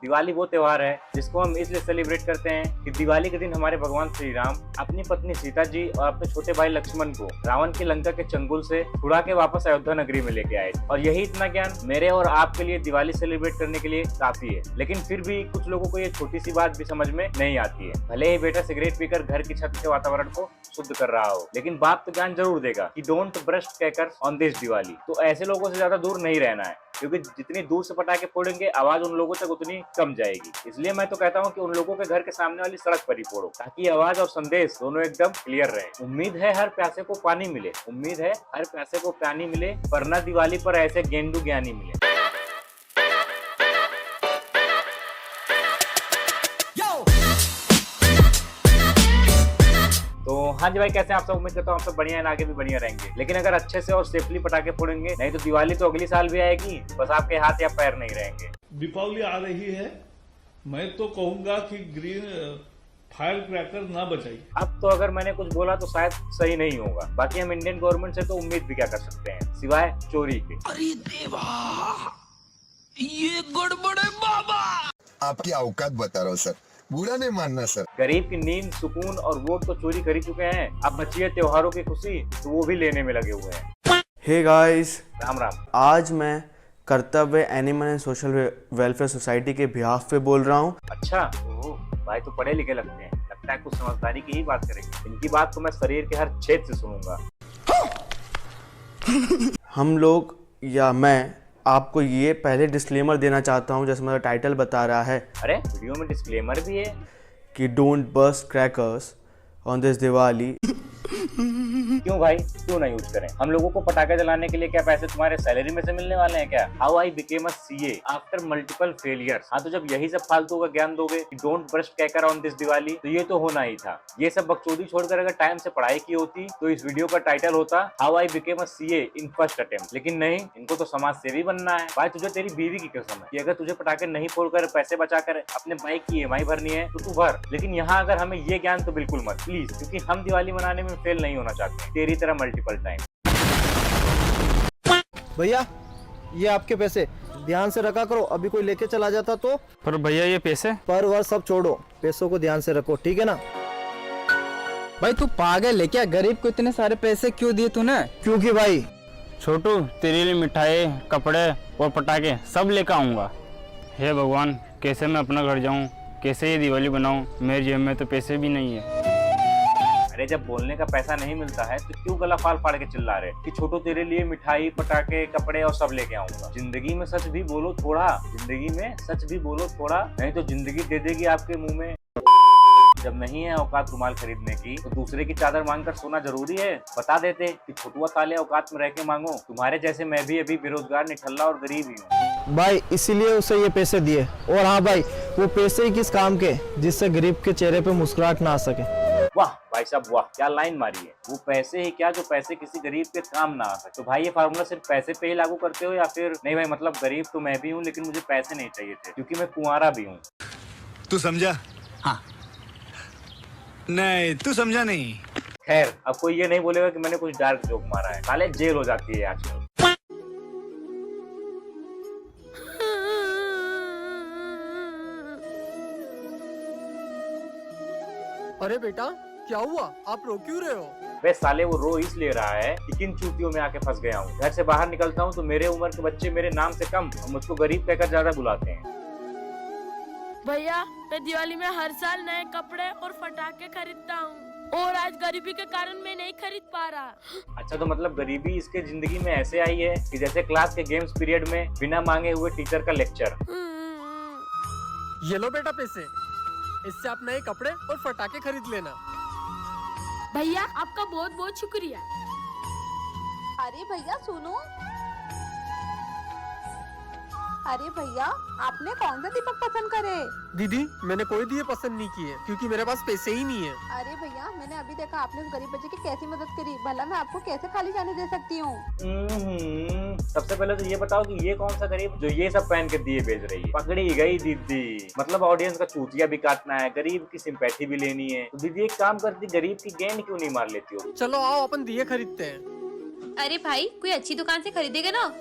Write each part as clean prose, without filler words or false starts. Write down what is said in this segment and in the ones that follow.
दिवाली वो त्योहार है जिसको हम इसलिए सेलिब्रेट करते हैं कि दिवाली के दिन हमारे भगवान श्री राम अपनी पत्नी सीता जी और अपने छोटे भाई लक्ष्मण को रावण की लंका के चंगुल से छुड़ा के वापस अयोध्या नगरी में लेके आए। और यही इतना ज्ञान मेरे और आपके लिए दिवाली सेलिब्रेट करने के लिए काफी है। लेकिन फिर भी कुछ लोगों को ये छोटी सी बात भी समझ में नहीं आती है। भले ही बेटा सिगरेट पीकर घर की छत के वातावरण को शुद्ध कर रहा हो, लेकिन बाप तो ज्ञान जरूर देगा कि don't brush crackers on this Diwali. तो ऐसे लोगों से ज्यादा दूर नहीं रहना है, क्योंकि जितनी दूर से पटाखे फोड़ेंगे आवाज उन लोगों तक उतनी कम जाएगी। इसलिए मैं तो कहता हूँ कि उन लोगों के घर के सामने वाली सड़क पर ही फोड़ो, ताकि आवाज और संदेश दोनों एकदम क्लियर रहे। उम्मीद है हर प्यासे को पानी मिले, उम्मीद है हर प्यासे को पानी मिले, वरना दिवाली पर ऐसे गेंडू ज्ञानी मिले। तो हाँ जी भाई, कैसे आप सब? उम्मीद करता हूँ आप सब बढ़िया है, आगे भी बढ़िया रहेंगे। लेकिन अगर अच्छे से और सेफली पटाखे फोड़ेंगे, नहीं तो दिवाली तो अगली साल भी आएगी, बस आपके हाथ या पैर नहीं रहेंगे। दीपावली आ रही है, मैं तो कहूंगा कि ग्रीन फायर क्रैकर ना बचाइए। अब तो अगर मैंने कुछ बोला तो शायद सही नहीं होगा। बाकी हम इंडियन गवर्नमेंट से तो उम्मीद भी क्या कर सकते हैं, सिवाय चोरी के। अरे देवा, ये गड़बड़ है बाबा। आपकी औकात बता रहा हूँ सर, बुरा नहीं मानना सर। गरीब की नींद, सुकून और वोट तो चोरी कर ही चुके हैं, अब बची है त्योहारों की खुशी, तो वो भी लेने में लगे हुए हैं। Hey guys, Ram Ram. आज मैं Kartavya animal and social welfare society के बिहाफ पे बोल रहा हूँ। अच्छा, ओह, भाई तो पढ़े लिखे लगते हैं, लगता है कुछ समझदारी की ही बात करेंगे। इनकी बात को मैं शरीर के हर छेद से सुनूंगा। हम लोग या मैं आपको ये पहले डिस्क्लेमर देना चाहता हूँ, जैसे मेरा टाइटल बता रहा है। अरे वीडियो में डिस्क्लेमर भी है कि don't burst crackers on this Diwali. क्यों भाई, क्यों ना यूज करें? हम लोगों को पटाखे जलाने के लिए क्या पैसे तुम्हारे सैलरी में से मिलने वाले हैं क्या? How I became a CA after multiple failures. हाँ, तो जब यही सब फालतू का ज्ञान दोगे कि don't brush cracker on this Diwali, तो ये तो होना ही था। ये सब बकचोदी छोड़कर अगर टाइम से पढ़ाई की होती तो इस वीडियो का टाइटल होता how I became a CA in first attempt. लेकिन नहीं, इनको तो समाज सेवी बनना है। भाई तुझे तेरी बीवी की कसम है कि अगर तुझे पटाखे नहीं फोड़कर पैसे बचाकर अपने बाइक की EMI भरनी है तो तू भर, लेकिन यहाँ अगर हमें ये ज्ञान तो बिल्कुल मत प्लीज, क्योंकि हम दिवाली मनाने में फेल नहीं होना चाहते तेरी तरह मल्टीपल टाइम। भैया, ये आपके पैसे ध्यान से रखा करो, अभी कोई लेके चला जाता तो। पर भैया ये पैसे पर वर सब छोड़ो, पैसों को ध्यान से रखो, ठीक है ना? भाई तू पागल है क्या? गरीब को इतने सारे पैसे क्यों दिए तूने? क्योंकि भाई छोटू, तेरे लिए मिठाई, कपड़े और पटाखे सब लेकर आऊंगा। हे भगवान, कैसे मैं अपना घर जाऊं, कैसे ये दिवाली बनाऊं? मेरी जेब में तो पैसे भी नहीं है। अरे जब बोलने का पैसा नहीं मिलता है तो क्यों गला फाड़ फाड़ के चिल्ला रहे कि छोटू तेरे लिए मिठाई, पटाखे, कपड़े और सब लेके आऊंगा? जिंदगी में सच भी बोलो थोड़ा, जिंदगी में सच भी बोलो थोड़ा, नहीं तो जिंदगी दे देगी आपके मुंह में। जब नहीं है औकात रुमाल खरीदने की तो दूसरे की चादर मांगकर सोना जरूरी है? बता देते कि छोटुआ साले औकात में रह के मांगो। तुम्हारे जैसे मैं भी अभी बेरोजगार, निठल्ला और गरीब ही हूँ भाई, इसीलिए उसे ये पैसे दिए। और हाँ भाई, वो पैसे ही किस काम के जिससे गरीब के चेहरे पे मुस्कुराहट ना आ सके। वाह भाई साहब वाह, क्या लाइन मारी है। वो पैसे ही क्या जो पैसे किसी गरीब के काम ना आ सके। तो भाई ये फार्मूला सिर्फ पैसे पे ही लागू करते हो या फिर नहीं? भाई मतलब गरीब तो मैं भी हूँ, लेकिन मुझे पैसे नहीं चाहिए थे क्योंकि मैं कुंवारा भी हूँ। तू समझा? हाँ। नहीं, तू समझा नहीं। खैर, अब कोई ये नहीं बोलेगा कि मैंने कुछ डार्क जोक मारा है, साले जेल हो जाती है आजकल। अरे बेटा, क्या हुआ? आप रो क्यों रहे हो? वे साले वो रो इसलिए रहा है कि किन चूतियों में आके फंस गया हूँ। घर से बाहर निकलता हूँ तो मेरे उम्र के बच्चे मेरे नाम से कम और मुझको गरीब कहकर ज्यादा बुलाते हैं। भैया, मैं दिवाली में हर साल नए कपड़े और पटाखे खरीदता हूँ और आज गरीबी के कारण मैं नहीं खरीद पा रहा। अच्छा, तो मतलब गरीबी इसके जिंदगी में ऐसे आई है कि जैसे क्लास के गेम्स पीरियड में बिना मांगे हुए टीचर का लेक्चर। ये लो बेटा पैसे, इससे आप नए कपड़े और पटाखे खरीद लेना। भैया आपका बहुत बहुत शुक्रिया। अरे भैया सुनो, अरे भैया आपने कौन सा दीपक पसंद करे? दीदी, मैंने कोई दिए पसंद नहीं किए क्योंकि मेरे पास पैसे ही नहीं है। अरे भैया, मैंने अभी देखा आपने उस गरीब बच्चे की कैसी मदद करी, भला मैं आपको कैसे खाली जाने दे सकती हूँ? सबसे पहले तो ये बताओ कि ये कौन सा गरीब जो ये सब पहन के दिए भेज रही है? पकड़ी गई दीदी, मतलब ऑडियंस का चूतिया भी काटना है, गरीब की सिंपैथी भी लेनी है। तो दीदी एक काम करती, गरीब की गेंद क्यों नहीं मार लेती हो? चलो आओ अपन दिए खरीदते हैं। अरे भाई, कोई अच्छी दुकान से खरीदेगा ना?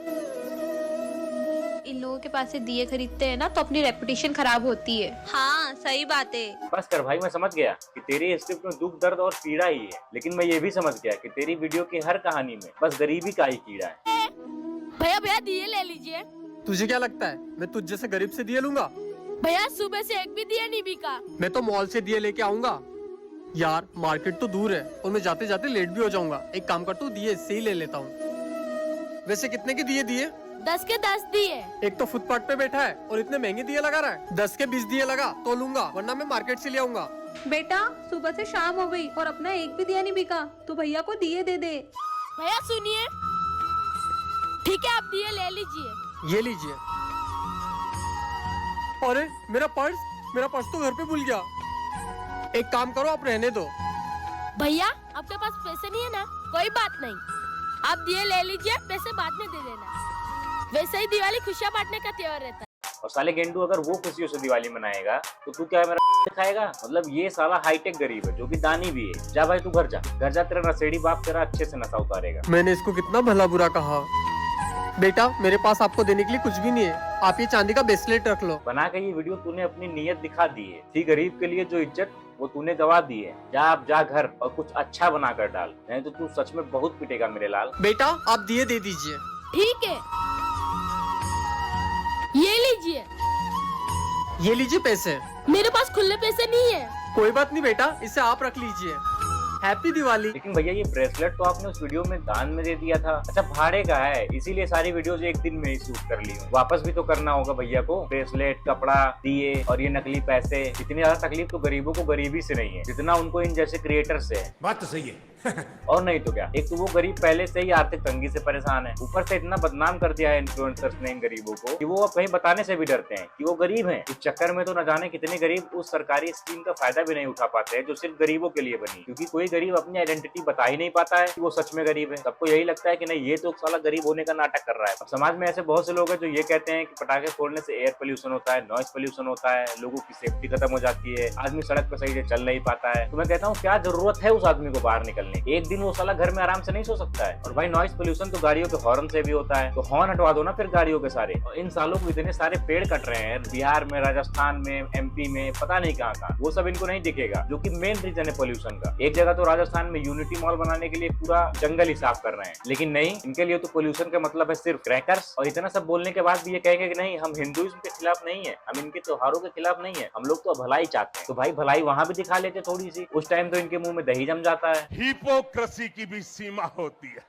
इन लोगों के पास से दिए खरीदते हैं ना तो अपनी रेपुटेशन खराब होती है। हाँ सही बात है। बस कर भाई, मैं समझ गया कि तेरी स्क्रिप्ट में दुख दर्द और पीड़ा ही है, लेकिन मैं ये भी समझ गया कि तेरी वीडियो की हर कहानी में बस गरीबी का ही कीड़ा है। भैया भैया दिए ले लीजिए। तुझे क्या लगता है मैं तुझ जैसे गरीब से दिए लूंगा? भैया सुबह से एक भी दिया नहीं बिका। मैं तो मॉल से दिए लेके आऊंगा। यार मार्केट तो दूर है और मैं जाते जाते लेट भी हो जाऊंगा। एक काम कर, तू दिए इससे ही ले लेता हूँ। वैसे कितने के दिए? 10 के 10 दिए। एक तो फुटपाथ पे बैठा है और इतने महंगे दिए लगा रहा है। 10 के 20 दिए लगा तो लूंगा, वरना मैं मार्केट से ले आऊंगा। बेटा सुबह से शाम हो गई और अपना एक भी दिया नहीं बिका, तो भैया को दिए दे दे। भैया सुनिए, ठीक है आप दिए ले लीजिए। ये लीजिए। अरे मेरा पर्स तो घर पे भूल गया। एक काम करो, आप रहने दो। भैया आपके पास पैसे नहीं है ना, कोई बात नहीं, आप दिए ले लीजिए, पैसे बाद में दे देना। वैसे ही दिवाली खुशियाँ बांटने का त्योहार रहता है। और साले गेंडू, अगर वो खुशियों से दिवाली मनाएगा तो तू क्या मेरा खाएगा? मतलब ये साला हाईटेक गरीब है जो कि दानी भी है। जा भाई तू घर जा, तेरा नशेड़ी बाप तेरा अच्छे से नशा उतारेगा। मैंने इसको कितना भला बुरा कहा। बेटा मेरे पास आपको देने के लिए कुछ भी नहीं है, आप ये चांदी का ब्रेसलेट रख लो। बना के ये वीडियो तूने अपनी नीयत दिखा दी है। थी गरीब के लिए जो इज्जत वो तूने गवा दी है। जा घर और कुछ अच्छा बना कर डाल, नहीं तो तू सच में बहुत पिटेगा मेरे लाल। बेटा आप दिए दे दीजिए। ठीक है ये लीजिए। ये लीजिए पैसे। मेरे पास खुले पैसे नहीं है। कोई बात नहीं बेटा, इसे आप रख लीजिए। हैप्पी दिवाली। लेकिन भैया ये ब्रेसलेट तो आपने उस वीडियो में दान में दे दिया था। अच्छा भाड़े का है, इसीलिए सारी वीडियोस एक दिन में ही शूट कर ली हूँ। वापस भी तो करना होगा भैया को। ब्रेसलेट, कपड़ा, दिए और ये नकली पैसे। इतनी ज्यादा तकलीफ तो गरीबों को गरीबी से नहीं है जितना उनको इन जैसे क्रिएटर से है। बात तो सही है। और नहीं तो क्या, एक तो वो गरीब पहले से ही आर्थिक तंगी से परेशान है, ऊपर से इतना बदनाम कर दिया है इन्फ्लुएंसर्स ने इन गरीबों को कि वो अब कहीं बताने से भी डरते हैं कि वो गरीब हैं। इस चक्कर में तो न जाने कितने गरीब उस सरकारी स्कीम का फायदा भी नहीं उठा पाते हैं जो सिर्फ गरीबों के लिए बनी, क्योंकि कोई गरीब अपनी आइडेंटिटी बता ही नहीं पाता है कि वो सच में गरीब है। सबको यही लगता है कि नहीं ये तो साला गरीब होने का नाटक कर रहा है। अब समाज में ऐसे बहुत से लोग हैं जो ये कहते हैं कि पटाखे फोड़ने से एयर पोल्यूशन होता है, नॉइस पोल्यूशन होता है, लोगों की सेफ्टी खत्म हो जाती है, आदमी सड़क पर सही से चल नहीं पाता है। तो मैं कहता हूँ क्या जरूरत है उस आदमी को बाहर निकलने की? एक दिन वो साला घर में आराम से नहीं सो सकता है। और भाई नॉइस पोल्यूशन तो गाड़ियों के हॉर्न से भी होता है, तो हॉर्न हटवा दो ना फिर गाड़ियों के सारे। और इन सालों को इतने सारे पेड़ कट रहे हैं बिहार में, राजस्थान में, एमपी में, पता नहीं कहाँ, वो सब इनको नहीं दिखेगा, जो कि मेन रीजन है पोल्यूशन का। एक जगह तो राजस्थान में यूनिटी मॉल बनाने के लिए पूरा जंगल ही साफ कर रहे हैं, लेकिन नहीं, इनके लिए तो पोल्यूशन का मतलब है सिर्फ क्रैकर्स। और इतना सब बोलने के बाद भी ये कहेंगे कि नहीं हम हिंदुइज्म के खिलाफ नहीं है, हम इनके त्योहारों के खिलाफ नहीं है, हम लोग तो भलाई चाहते हैं। तो भाई भलाई वहां भी दिखा लेते थोड़ी सी, उस टाइम तो इनके मुंह में दही जम जाता है। हिपोक्रेसी की भी सीमा होती है।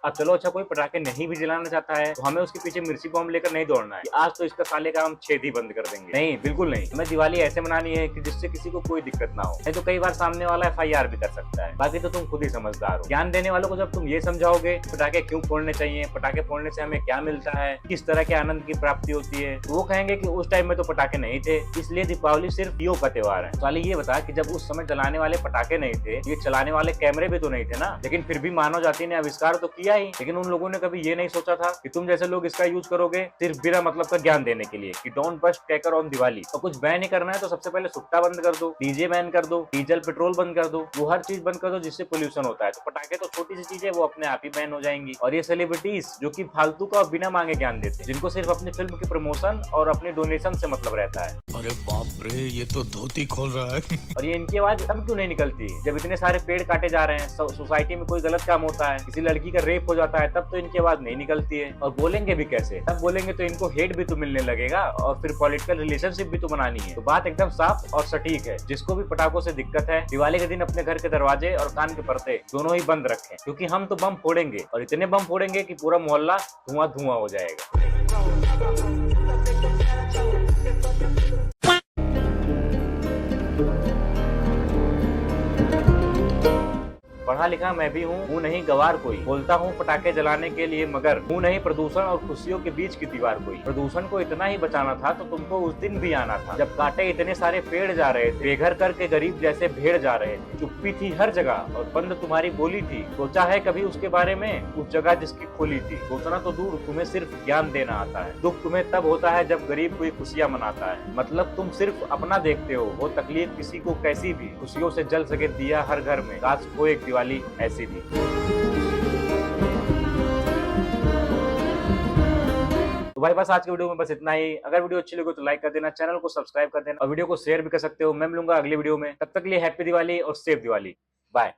अब चलो अच्छा कोई पटाखे नहीं भी जलाना चाहता है तो हमें उसके पीछे मिर्ची बॉम्ब लेकर नहीं दौड़ना है, आज तो इसका साले का हम छेद ही बंद कर देंगे। नहीं बिल्कुल नहीं, हमें दिवाली ऐसे मनानी है कि जिससे किसी को कोई दिक्कत ना हो, नहीं तो कई बार सामने वाला FIR भी कर सकता है। बाकी तो तुम खुद ही समझदार हो। ज्ञान देने वालों को जब तुम ये समझाओगे पटाखे क्यों फोड़ने चाहिए, पटाखे फोड़ने से हमें क्या मिलता है, किस तरह के आनंद की प्राप्ति होती है, तो वो कहेंगे कि उस टाइम में तो पटाखे नहीं थे, इसलिए दीपावली सिर्फ दियों का त्योहार है। साले ये बता कि जब उस समय जलाने वाले पटाखे नहीं थे, ये चलाने वाले कैमरे भी तो नहीं थे ना, लेकिन फिर भी मानव जाति ने आविष्कार तो किया ही। लेकिन उन लोगों ने कभी ये नहीं सोचा था कि तुम जैसे लोग इसका यूज करोगे सिर्फ बिना मतलब का ज्ञान देने के लिए कि don't burst cracker on Diwali. और कुछ बैन ही करना है तो सबसे पहले सुट्टा बंद कर दो, डीजे बैन कर दो, डीजल पेट्रोल बंद कर दो, वो हर चीज बंद कर दो जिससे पोल्यूशन होता है। तो पटाखे तो छोटी सी चीज है, वो अपने आप ही बैन हो जाएंगी। और ये सेलिब्रिटीज जो कि फालतू का और बिना मांगे ज्ञान देते हैं, जिनको सिर्फ अपनी फिल्म की प्रमोशन और अपने डोनेशन से मतलब रहता है। अरे बाप रे, ये तो धोती खोल रहा है। और ये इनकी आवाज तब क्यों नहीं निकलती जब इतने सारे पेड़ काटे जा रहे हैं, सोसाइटी में कोई गलत काम होता है, किसी लड़की का रेप हो जाता है, तब तो इनकी आवाज नहीं निकलती है। और बोलेंगे भी कैसे? तब बोलेंगे तो इनको हेट भी तो मिलने लगेगा और फिर पॉलिटिकल रिलेशनशिप भी तो बनानी है। तो बात एकदम साफ और सटीक है, जिसको भी पटाखों से दिक्कत है दिवाली के दिन अपने घर के दरवाजे और कान के पर्दे दोनों ही बंद रखें, क्योंकि हम तो बम फोड़ेंगे और इतने बम फोड़ेंगे कि पूरा मोहल्ला धुआं धुआं हो जाएगा। पढ़ा लिखा मैं भी हूँ नहीं गवार कोई, बोलता हूँ पटाखे जलाने के लिए मगर हूँ नहीं प्रदूषण और खुशियों के बीच की दीवार कोई। प्रदूषण को इतना ही बचाना था तो तुमको उस दिन भी आना था जब काटे इतने सारे पेड़ जा रहे थे, बेघर करके गरीब जैसे भेड़ जा रहे थे। चुप्पी थी हर जगह और बंद तुम्हारी बोली थी, सोचा है कभी उसके बारे में? उस जगह जिसकी खोली थी। सोचना तो दूर, तुम्हें सिर्फ ज्ञान देना आता है। दुख तुम्हें तब होता है जब गरीब कोई खुशियाँ मनाता है, मतलब तुम सिर्फ अपना देखते हो, वो तकलीफ किसी को कैसी भी। खुशियों से जल सके दिया हर घर में, काश हो एक दिवाली ऐसी भी। भाई बस आज के वीडियो में बस इतना ही। अगर वीडियो अच्छी लगी तो लाइक कर देना, चैनल को सब्सक्राइब कर देना और वीडियो को शेयर भी कर सकते हो। मैं मिलूंगा अगली वीडियो में, तब तक के लिए हैप्पी दिवाली और सेफ दिवाली। बाय।